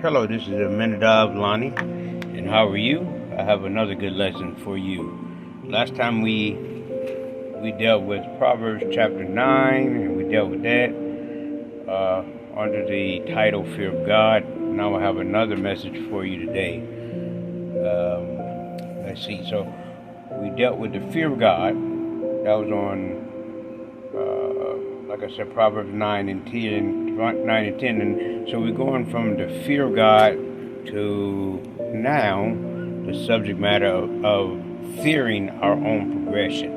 Hello, this is Amenadiv Lonnie, and how are you? I have another good lesson for you. Last time we dealt with Proverbs chapter 9, and we dealt with that under the title Fear of God. Now I have another message for you today. Let's see. So we dealt with the fear of God. That was on, like I said, Proverbs 9 and 10. And so we're going from the fear of God to now the subject matter of fearing our own progression.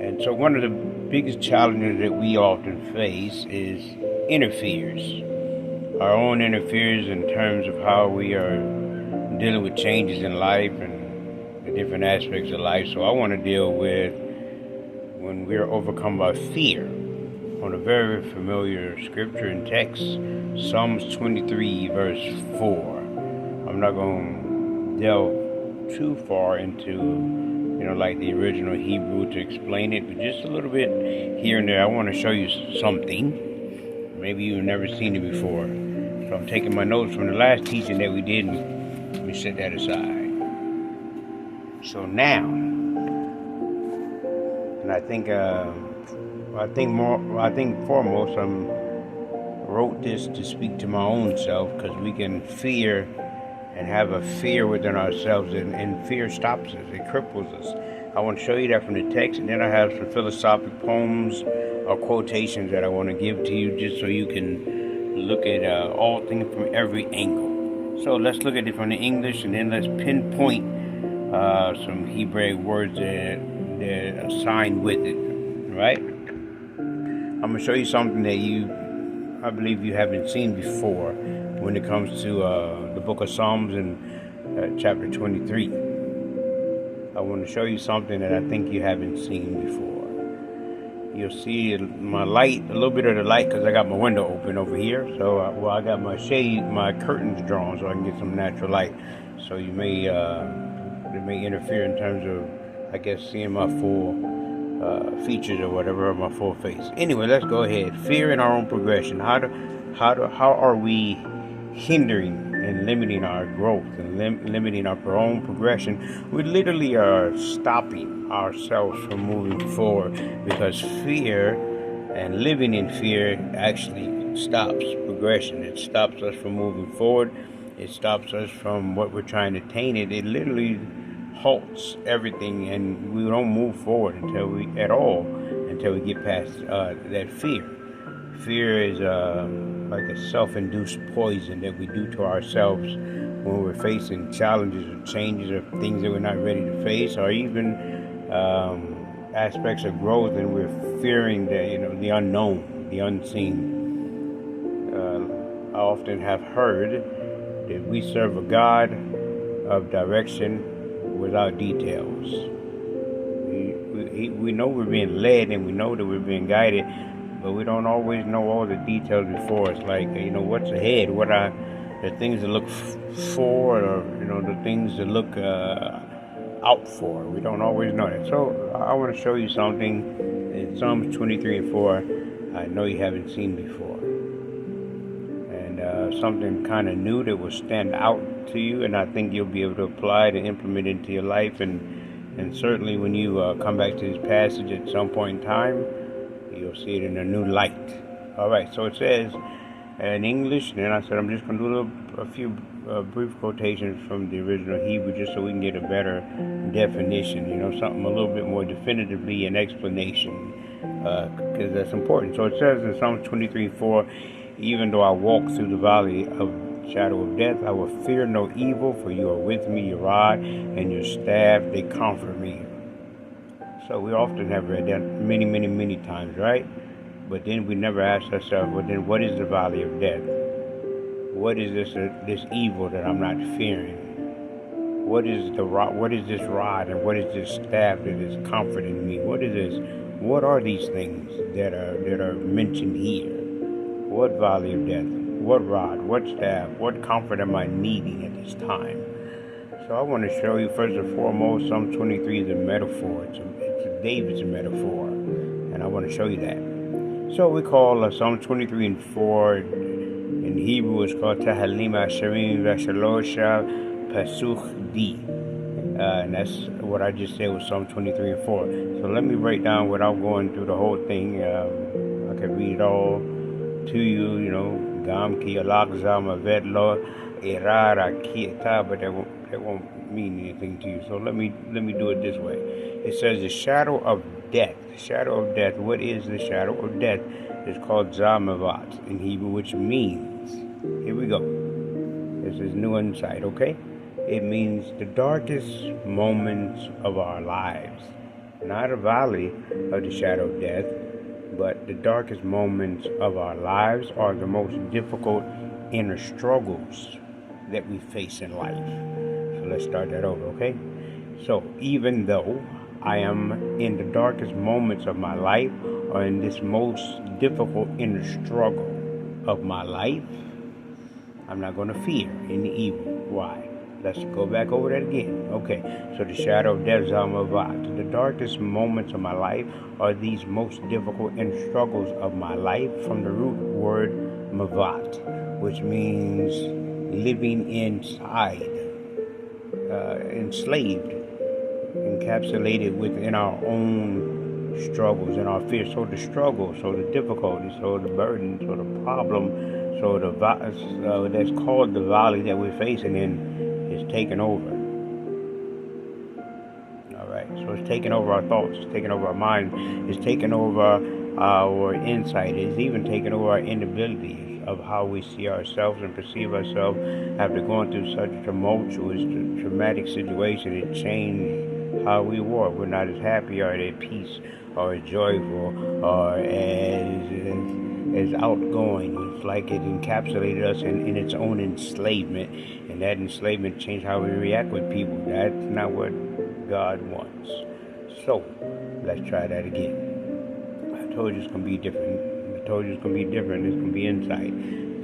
And so one of the biggest challenges that we often face is inner fears. Our own inner fears in terms of how we are dealing with changes in life and the different aspects of life. So I want to deal with when we are overcome by fear on a very familiar scripture and text, Psalms 23 verse 4. I'm not going to delve too far into like the original Hebrew to explain it, but just a little bit here and there. I want to show you something. Maybe you've never seen it before. So I'm taking my notes from the last teaching that we did, and let me set that aside. So now, and I think foremost, I wrote this to speak to my own self, because we can fear and have a fear within ourselves, and fear stops us, it cripples us. I want to show you that from the text, and then I have some philosophic poems or quotations that I want to give to you, just so you can look at all things from every angle. So let's look at it from the English, and then let's pinpoint some Hebrew words that are signed with it. Right? I'm going to show you something that I believe you haven't seen before when it comes to the book of Psalms in chapter 23. I want to show you something that I think you haven't seen before. You'll see my light, a little bit of the light, because I got my window open over here. So, I got my curtains drawn so I can get some natural light. So it may interfere in terms of, I guess, seeing my full features or whatever of my full face. Anyway, let's go ahead. Fear in our own progression. How are we hindering and limiting our growth and limiting our own progression? We literally are stopping ourselves from moving forward, because fear and living in fear actually stops progression. It stops us from moving forward. It stops us from what we're trying to attain. It literally halts everything, and we don't move forward until we get past that fear. Fear is like a self-induced poison that we do to ourselves when we're facing challenges or changes or things that we're not ready to face, or even aspects of growth, and we're fearing the unknown, the unseen. I often have heard that we serve a God of direction without details. We know we're being led, and we know that we're being guided, but we don't always know all the details before us. Like, what's ahead? What are the things to look for, or the things to look out for? We don't always know that. So I want to show you something in Psalms 23 and 4. I know you haven't seen before, and something kind of new that will stand out to you, and I think you'll be able to apply it and implement it into your life, and certainly when you come back to this passage at some point in time, you'll see it in a new light. All right, so it says in English, and then I said I'm just going to do a few brief quotations from the original Hebrew, just so we can get a better definition, something a little bit more definitively, an explanation, because that's important. So it says in Psalms 23:4, even though I walk through the valley of shadow of death, I will fear no evil, for you are with me. Your rod and your staff, they comfort me. So we often have read that many, many, many times, right? But then we never ask ourselves, well, then what is the valley of death? What is this evil that I'm not fearing? What is this rod, and what is this staff that is comforting me? What is this? What are these things that are mentioned here? What valley of death? What rod? What staff? What comfort am I needing at this time? So I want to show you first and foremost, Psalm 23 is a metaphor. It's David's metaphor, and I want to show you that. So we call Psalm 23 and 4 in In Hebrew, it's called Tahalim Asherim Veshalosha Pasuch D. And that's what I just said with Psalm 23 and 4. So let me break down without going through the whole thing. I can read it all to you, Gam ki alakzam avet lo erara kieta, but that won't mean anything to you. So let me do it this way. It says the shadow of death. The shadow of death. What is the shadow of death? It's called zamavat in Hebrew, which means, here we go. This is new insight, okay? It means the darkest moments of our lives. Not a valley of the shadow of death, but the darkest moments of our lives are the most difficult inner struggles that we face in life. So let's start that over, okay? So even though I am in the darkest moments of my life, or in this most difficult inner struggle of my life, I'm not going to fear any evil. Why? Let's go back over that again. Okay, so the shadow of death, Zamavat. The darkest moments of my life are these most difficult inner struggles of my life, from the root word mavat, which means living inside, enslaved, encapsulated within our own struggles and our fears. So the struggle, so the difficulty, so the burden, so the problem, so that's called the valley that we're facing in, is taken over. All right, so it's taking over our thoughts, it's taking over our mind, it's taking over our insight, it's even taking over our inability of how we see ourselves and perceive ourselves after going through such a tumultuous, traumatic situation. It changed how we were. We're not as happy or at peace or as joyful or as outgoing. It's like it encapsulated us in its own enslavement, and that enslavement changed how we react with people. That's not what God wants. So let's try that again. I told you it's going to be different. It's going to be different. It's going to be insight.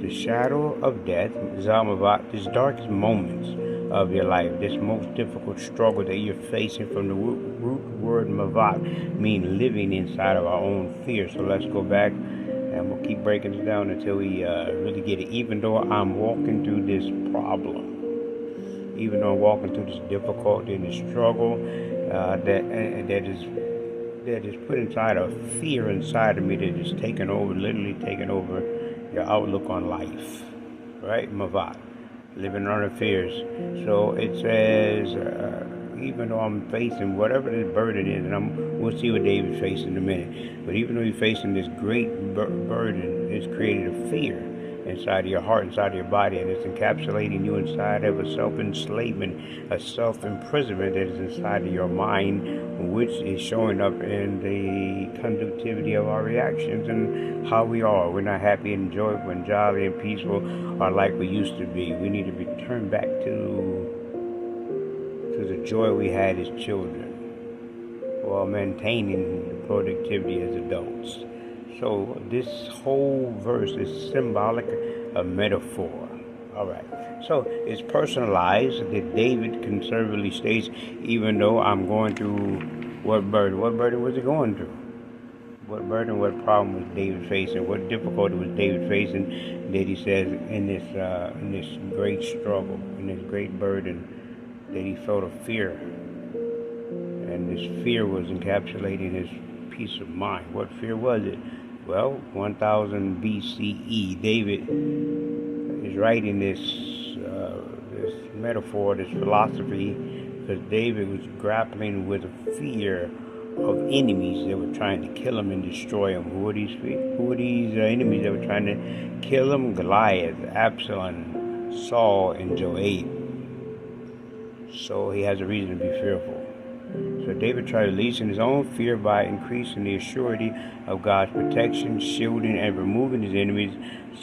The shadow of death, Zamavat, these darkest moments of your life, this most difficult struggle that you're facing, from the root word mavat, mean living inside of our own fear. So let's go back and we'll keep breaking it down until we really get it. Even though I'm walking through this problem, even though I'm walking through this difficulty and this struggle that is put inside of fear inside of me, that is literally taking over your outlook on life, right? Mavat, living under fears. So it says, even though I'm facing whatever this burden is, and we'll see what David's facing in a minute, but even though he's facing this great burden, it's created a fear inside of your heart, inside of your body, and it's encapsulating you inside of a self-enslavement, a self-imprisonment that is inside of your mind, which is showing up in the conductivity of our reactions and how we are. We're not happy and joyful and jolly and peaceful or like we used to be. We need to return back to the joy we had as children while maintaining the productivity as adults. So this whole verse is symbolic, a metaphor. All right. So it's personalized that David conservatively states, even though I'm going through what burden was he going through? What burden, what problem was David facing? What difficulty was David facing? That he says in this great struggle, in this great burden, that he felt a fear. And this fear was encapsulating his peace of mind. What fear was it? Well, 1000 BCE, David is writing this metaphor, this philosophy, because David was grappling with a fear of enemies that were trying to kill him and destroy him. Who are these enemies that were trying to kill him? Goliath, Absalom, Saul, and Joab. So he has a reason to be fearful. So David tried to lessen his own fear by increasing the surety of God's protection, shielding, and removing his enemies.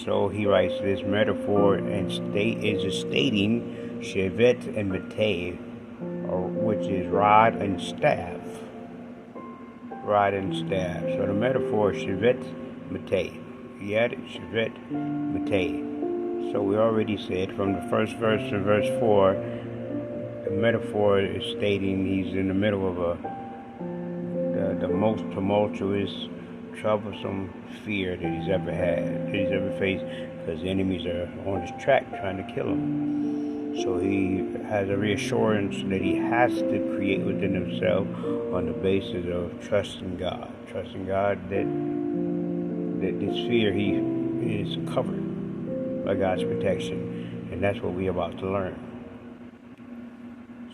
So he writes this metaphor and stating shevet and mateh, which is rod and staff. Rod and staff. So the metaphor is shevet mateh. Yet shevet mateh. So we already said from the first verse to verse 4. The metaphor is stating he's in the middle of the most tumultuous, troublesome fear that he's ever had, that he's ever faced, because the enemies are on his track trying to kill him. So he has a reassurance that he has to create within himself on the basis of trusting God that this fear he is covered by God's protection, and that's what we're about to learn.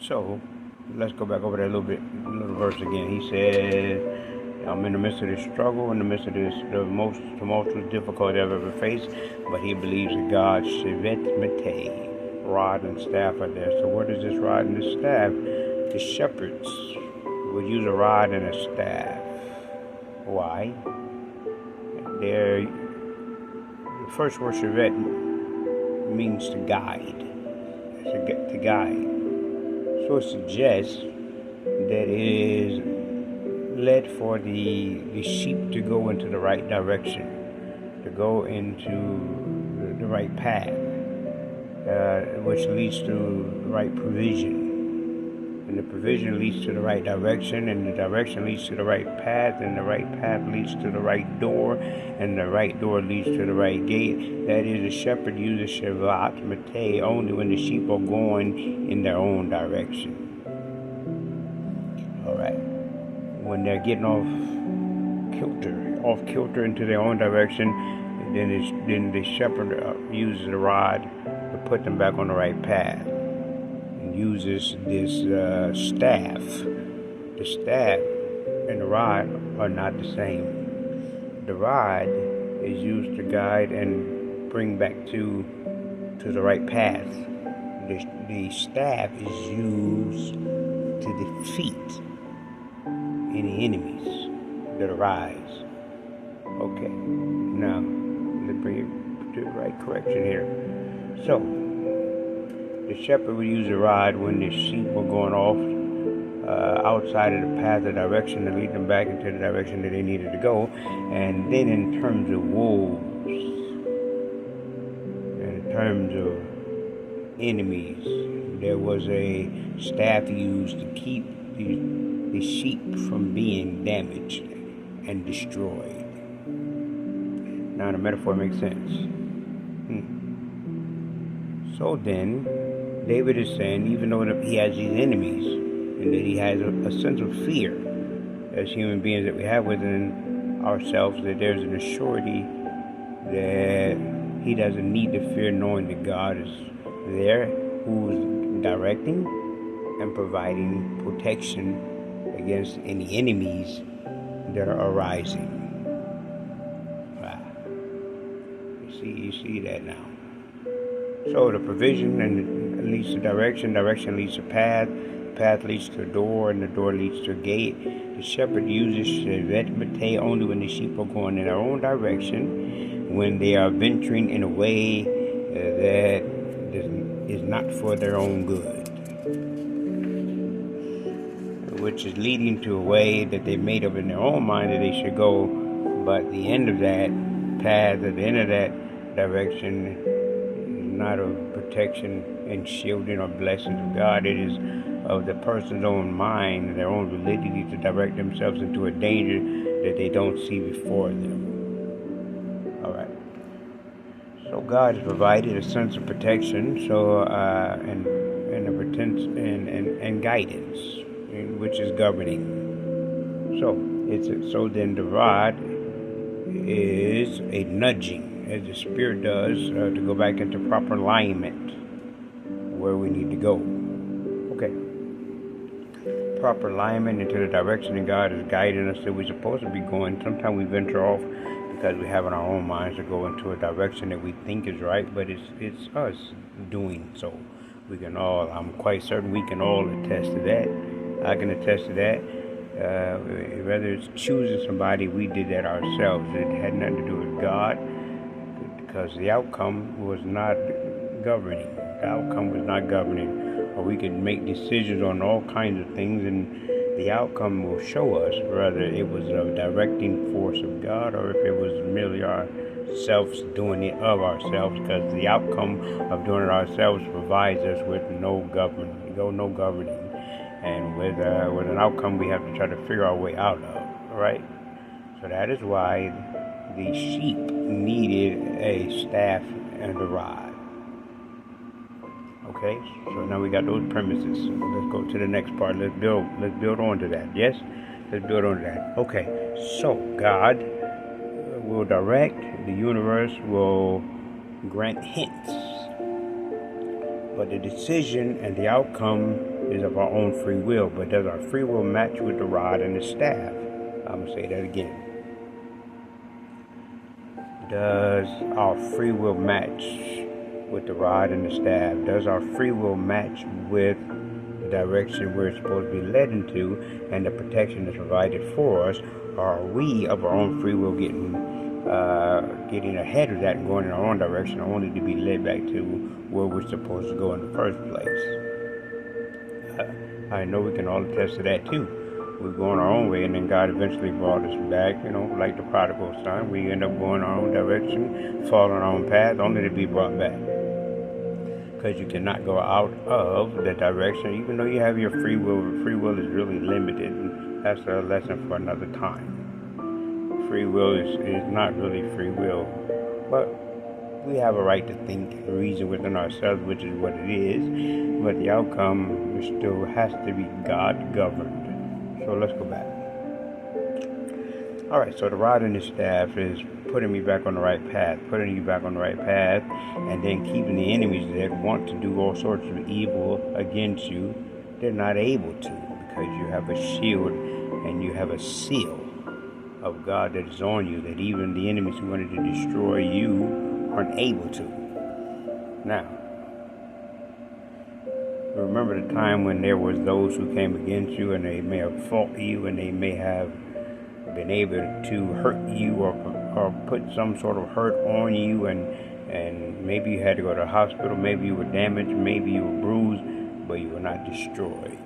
So let's go back over that little verse again. He said, I'm in the midst of this struggle, in the midst of the most tumultuous difficulty I've ever faced, but he believes that God's Shevet Matei, rod and staff are there. So what is this rod and this staff? The shepherds would use a rod and a staff. Why? The first word Shevet means to guide. To guide. So it suggests that it is led for the sheep to go into the right direction, to go into the right path, which leads to the right provision. And the provision leads to the right direction, and the direction leads to the right path, and the right path leads to the right door, and the right door leads to the right gate. That is, the shepherd uses Shevat Matei only when the sheep are going in their own direction. All right. When they're getting off kilter into their own direction, then the shepherd uses the rod to put them back on the right path. Uses this staff. The staff and the rod are not the same. The rod is used to guide and bring back to the right path. The staff is used to defeat any enemies that arise. Okay, now let's bring it to the right correction here. So, the shepherd would use a rod when the sheep were going off outside of the path of direction to lead them back into the direction that they needed to go. And then in terms of wolves, in terms of enemies, there was a staff used to keep the sheep from being damaged and destroyed. Now the metaphor makes sense. So then, David is saying, even though he has these enemies, and that he has a sense of fear as human beings that we have within ourselves, that there's an assurity that he doesn't need to fear, knowing that God is there, who's directing and providing protection against any enemies that are arising. Wow. You see that now. So the provision and leads to direction leads to path leads to a door, and the door leads to a gate. The shepherd uses Shevet Matei only when the sheep are going in their own direction, when they are venturing in a way that is not for their own good, which is leading to a way that they made up in their own mind that they should go, but the end of that path, at the end of that direction, not of protection and shielding or blessings of God. It is of the person's own mind, their own validity to direct themselves into a danger that they don't see before them. All right. So God has provided a sense of protection, and guidance, which is governing. So then the rod is a nudging, as the Spirit does, to go back into proper alignment where we need to go. Okay. Proper alignment into the direction that God is guiding us that we're supposed to be going. Sometimes we venture off because we have in our own minds to go into a direction that we think is right, but it's us doing so. I'm quite certain we can all attest to that. I can attest to that. Whether it's choosing somebody, we did that ourselves. It had nothing to do with God, because the outcome was not governing. Or we can make decisions on all kinds of things, and the outcome will show us whether it was a directing force of God or if it was merely ourselves doing it of ourselves, because the outcome of doing it ourselves provides us with no governing. And with an outcome we have to try to figure our way out of, right? So that is why the sheep needed a staff and a rod. Okay, so now we got those premises. Let's go to the next part. Let's build on to that. Yes? Let's build on to that. Okay, so God will direct, the universe will grant hints. But the decision and the outcome is of our own free will. But does our free will match with the rod and the staff? I'm going to say that again. Does our free will match with the rod and the staff? Does our free will match with the direction we're supposed to be led into and the protection that's provided for us? Or are we of our own free will getting ahead of that and going in our own direction only to be led back to where we're supposed to go in the first place? I know we can all attest to that too. We're going our own way, and then God eventually brought us back, like the prodigal son. We end up going our own direction, following our own path, only to be brought back. Because you cannot go out of the direction, even though you have your free will. Free will is really limited, and that's a lesson for another time. Free will is not really free will, but we have a right to think and reason within ourselves, which is what it is, but the outcome still has to be God-governed. So let's go back. All right, so the rod and the staff is putting me back on the right path, and then keeping the enemies that want to do all sorts of evil against you, they're not able to, because you have a shield and you have a seal of God that is on you, that even the enemies who wanted to destroy you aren't able to. Now, remember the time when there was those who came against you, and they may have fought you, and they may have been able to hurt you or put some sort of hurt on you, and maybe you had to go to the hospital, maybe you were damaged, maybe you were bruised, but you were not destroyed.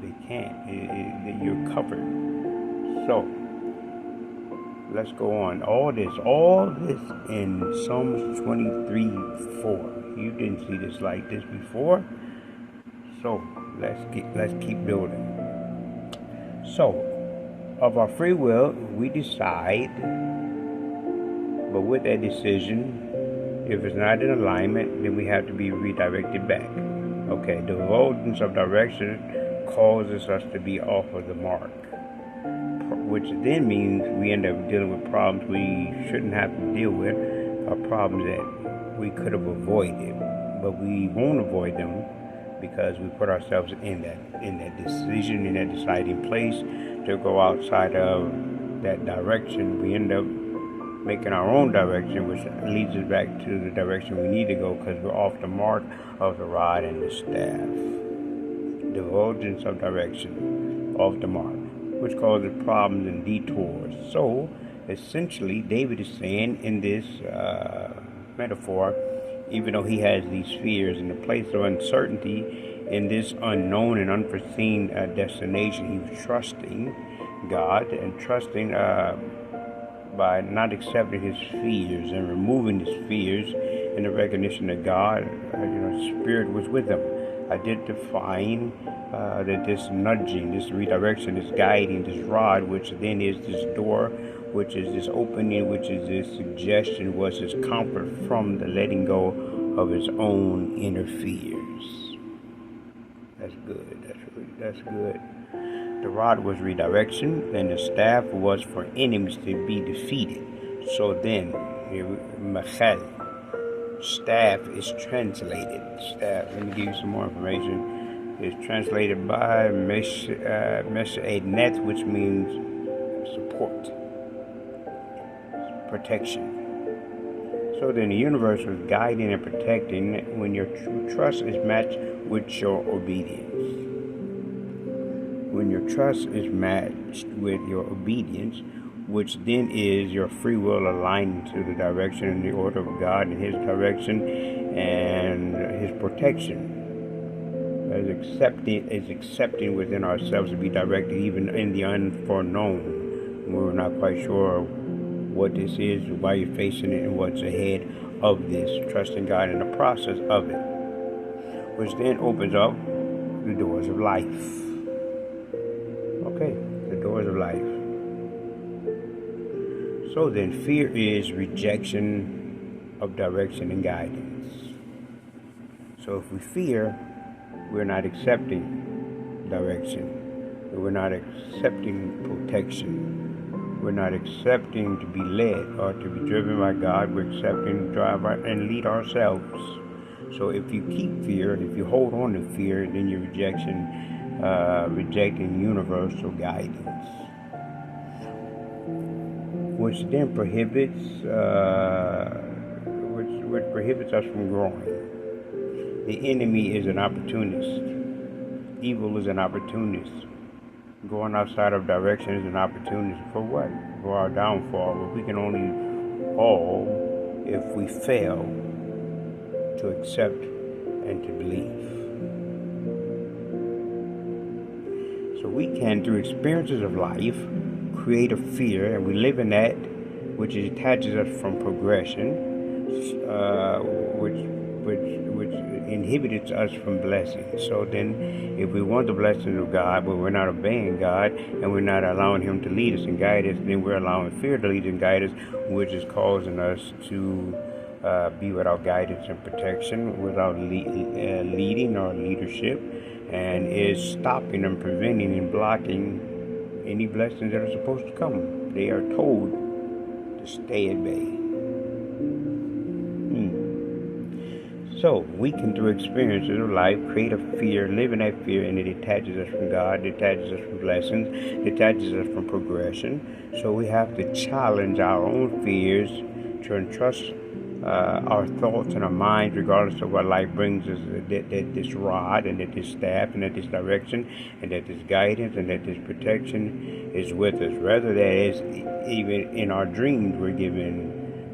They can't. You're covered. So let's go on. All this in Psalms 23:4. You didn't see this like this before. So let's keep building. So, of our free will, we decide, but with that decision, if it's not in alignment, then we have to be redirected back. Okay, the avoidance of direction causes us to be off of the mark, which then means we end up dealing with problems we shouldn't have to deal with, or problems that we could have avoided, but we won't avoid them because we put ourselves in that decision, in that deciding place to go outside of that direction. We end up making our own direction, which leads us back to the direction we need to go because we're off the mark of the rod and the staff. Divergence of direction, off the mark, which causes problems and detours. So, essentially, David is saying in this metaphor, even though he has these fears in the place of uncertainty, in this unknown and unforeseen destination, he was trusting God and trusting by not accepting his fears and removing his fears in the recognition that God, Spirit was with him. Identifying that this nudging, this redirection, this guiding, this rod, which then is this door, which is this opening, which is this suggestion, was his comfort from the letting go of his own inner fears. That's good. That's good. The rod was redirection, and the staff was for enemies to be defeated. So then, Machal, staff is translated. Staff, let me give you some more information. It's translated by Meshaednet, which means support, protection. So then the universe was guiding and protecting when your trust is matched with your obedience. When your trust is matched with your obedience, which then is your free will aligned to the direction and the order of God and his direction and his protection, is accepting within ourselves to be directed even in the unforeknown. We're not quite sure what this is, why you're facing it, and what's ahead of this. Trusting God in the process of it, which then opens up the doors of life. Okay, the doors of life. So then, fear is rejection of direction and guidance. So if we fear, we're not accepting direction. We're not accepting protection. We're not accepting to be led or to be driven by God. We're accepting to drive and lead ourselves. So if you keep fear, if you hold on to fear, then you're rejecting universal guidance, which then prohibits us from growing. The enemy is an opportunist. Evil is an opportunist. Going outside of direction is an opportunity for what? For our downfall. But we can only fall if we fail to accept and to believe. So we can, through experiences of life, create a fear, and we live in that, which detaches us from progression, which inhibits us from blessings. So then, if we want the blessings of God, but we're not obeying God, and we're not allowing Him to lead us and guide us, then we're allowing fear to lead and guide us, which is causing us to be without guidance and protection, without leading or leadership, and is stopping and preventing and blocking any blessings that are supposed to come. They are told to stay at bay. So we can, through experiences of life, create a fear, live in that fear, and it detaches us from God, detaches us from blessings, detaches us from progression. So we have to challenge our own fears, to entrust our thoughts and our minds, regardless of what life brings us, that this rod and that this staff and that this direction and that this guidance and that this protection is with us. Rather, that is, even in our dreams, we're given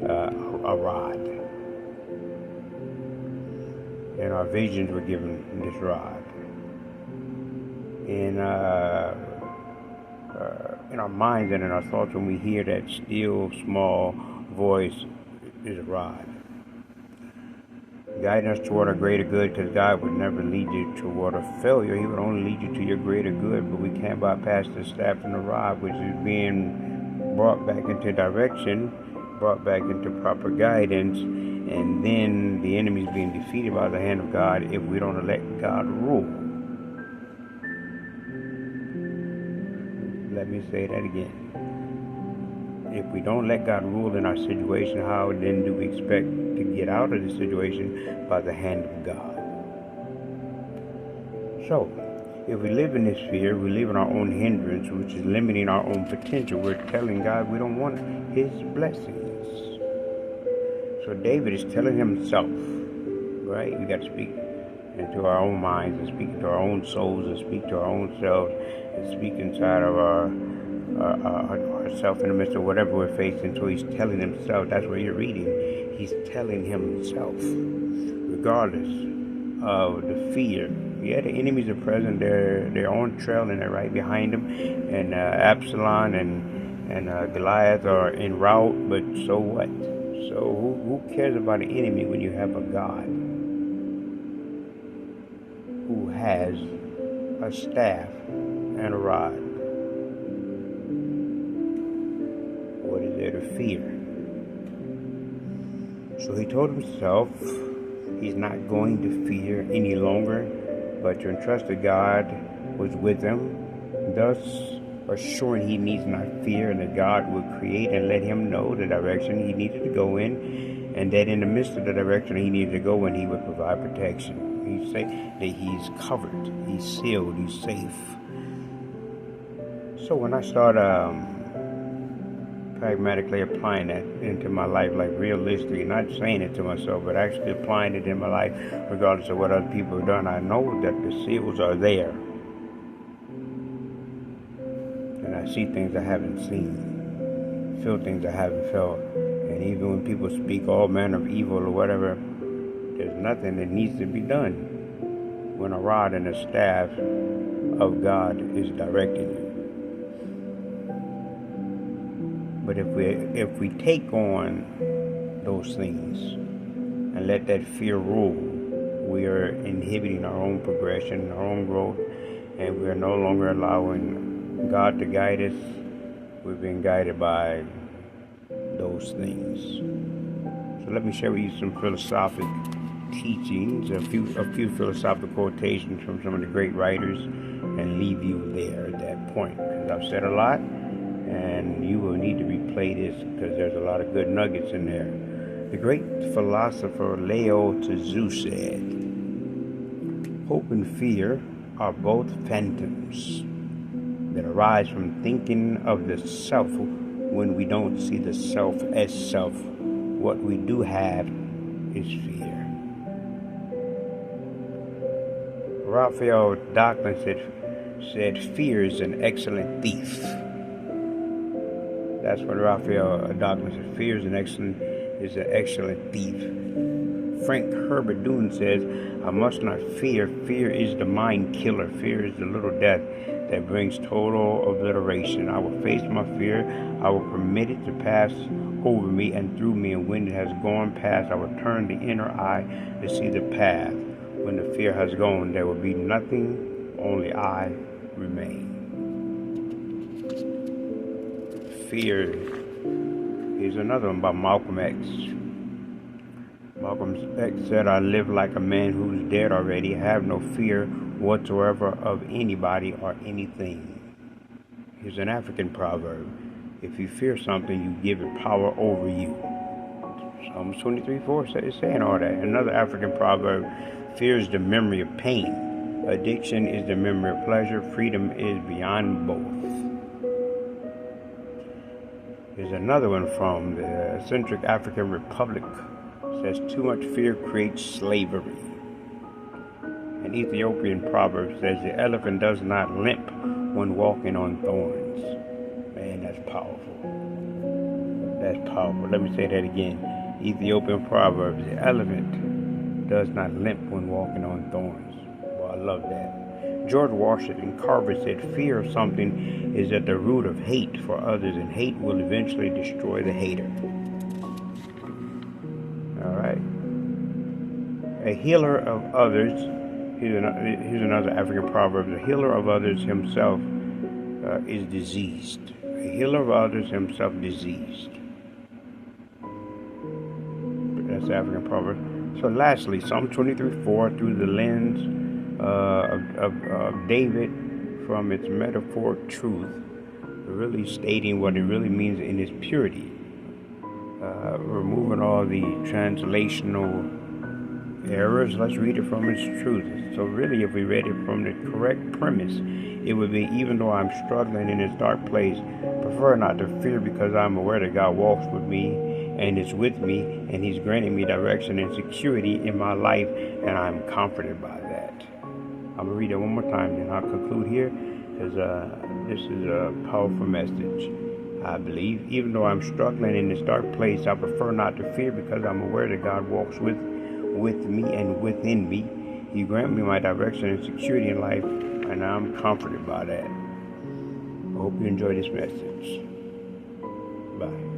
a rod. In our visions, we're given this rod. In our minds and in our thoughts, when we hear that still, small voice, is a rod. Guiding us toward a greater good, because God would never lead you toward a failure. He would only lead you to your greater good. But we can't bypass the staff and the rod, which is being brought back into direction, brought back into proper guidance, and then the enemy is being defeated by the hand of God if we don't let God rule. Let me say that again. If we don't let God rule in our situation, how then do we expect to get out of the situation? By the hand of God. So, if we live in this fear, we live in our own hindrance, which is limiting our own potential. We're telling God we don't want His blessings. So David is telling himself, right? We got to speak into our own minds and speak into our own souls and speak to our own selves and speak inside of ourself in the midst of whatever we're facing. So he's telling himself. That's what you're reading. He's telling himself, regardless of the fear. Yeah, the enemies are present. They're on trail and they're right behind him. And Absalom and Goliath are en route. But so what? So who cares about an enemy when you have a God who has a staff and a rod? What is there to fear? So he told himself he's not going to fear any longer, but to entrust that God was with him, thus assuring he needs not fear, and that God would create and let him know the direction he needed to go in, and that in the midst of the direction he needed to go in, he would provide protection. He said that he's covered, he's sealed, he's safe. So when I start pragmatically applying that into my life, like realistically, not saying it to myself, but actually applying it in my life, regardless of what other people have done, I know that the seals are there. I see things I haven't seen, feel things I haven't felt, and even when people speak all manner of evil or whatever, there's nothing that needs to be done when a rod and a staff of God is directing you. But if we take on those things and let that fear rule, we are inhibiting our own progression, our own growth, and we are no longer allowing God to guide us. We're being guided by those things. So let me share with you some philosophic teachings, a few philosophical quotations from some of the great writers, and leave you there at that point, because I've said a lot, and you will need to replay this because there's a lot of good nuggets in there. The great philosopher Lao Tzu said, "Hope and fear are both phantoms that arise from thinking of the self when we don't see the self as self. What we do have is fear." Raphael Docklin said, "Fear is an excellent thief." That's what Raphael Docklin said. Fear is an excellent thief. Frank Herbert Dune says, "I must not fear. Fear is the mind killer. Fear is the little death that brings total obliteration. I will face my fear. I will permit it to pass over me and through me, and when it has gone past, I will turn the inner eye to see the path. When the fear has gone, there will be nothing, only I remain." Fear is another one by Malcolm X. Malcolm X said, "I live like a man who's dead already. I have no fear whatsoever of anybody or anything." Here's an African proverb. If you fear something, you give it power over you. Psalms 23:4 is saying all that. Another African proverb, fear is the memory of pain. Addiction is the memory of pleasure. Freedom is beyond both. Here's another one from the Central African Republic. It says, "Too much fear creates slavery." An Ethiopian proverb says, "The elephant does not limp when walking on thorns." Man, that's powerful. That's powerful. Let me say that again. Ethiopian proverb, "The elephant does not limp when walking on thorns." Well, I love that. George Washington Carver said, "Fear of something is at the root of hate for others, and hate will eventually destroy the hater." All right. A healer of others, here's another African proverb, "The healer of others himself is diseased." A healer of others himself diseased. That's the African proverb. So lastly, Psalm 23:4 through the lens of David, from its metaphoric truth, really stating what it really means in its purity, removing all the translational errors. Let's read it from its truth. So really, if we read it from the correct premise, it would be, "Even though I'm struggling in this dark place, prefer not to fear, because I'm aware that God walks with me and is with me, and He's granting me direction and security in my life, and I'm comforted by that." I'm going to read that one more time, then I'll conclude here, because this is a powerful message. I believe, "Even though I'm struggling in this dark place, I prefer not to fear, because I'm aware that God walks with me and within me. He grants me my direction and security in life, and I'm comforted by that." I hope you enjoy this message. Bye.